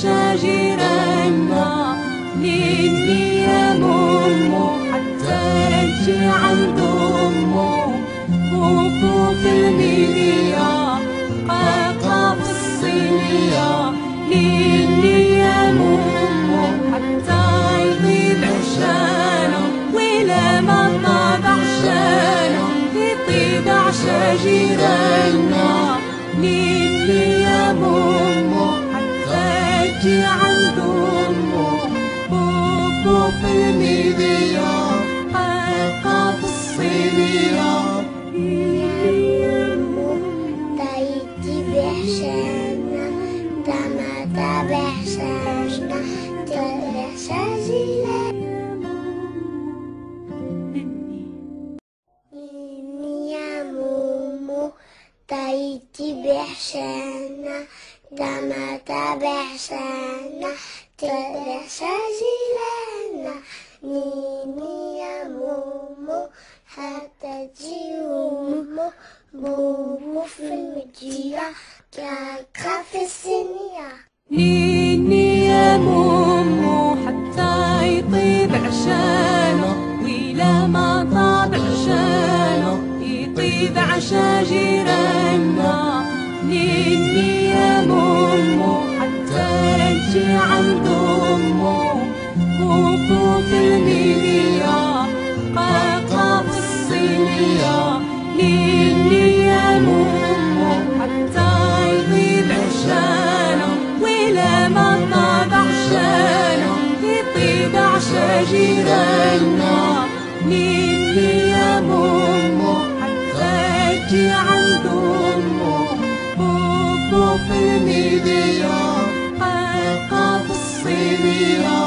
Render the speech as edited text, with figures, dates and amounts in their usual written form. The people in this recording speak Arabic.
عشاجرنا نني يا مومو حتى نجي عند أمو بوبو في الميديا قاقا في الصينية نني يا مومو حتى يطيب عشانا ولا ما طاب عشانا يطيب عشاجرنا نني يا مومو حتى يجي عند أمو بوبو في الميديا قاقا في الصينية يا مو طيتي بعشانا دما بعشانا تبع شاجيلا نيني يا مومو طيتي بعشانا دما بعشانا تبع شاجيلا نيني يا مومو حتى تجي أمو بوبو في المدية كاكا في الصينية نيني يا مومو حتى يطيب عشانا ولا ما طاب عشانا يطيب عشاجرنا نيني يا مومو حتى نجي عند أمو بوبو في الميديا قاقا في الصينية نيني يا مومو حتى يطيب عشانا ولا ما طاب عشانا يطيب عشاجرنا نيني يا مومو حتى يجي عند أمو بوبو في الميديا قاقا في الصينية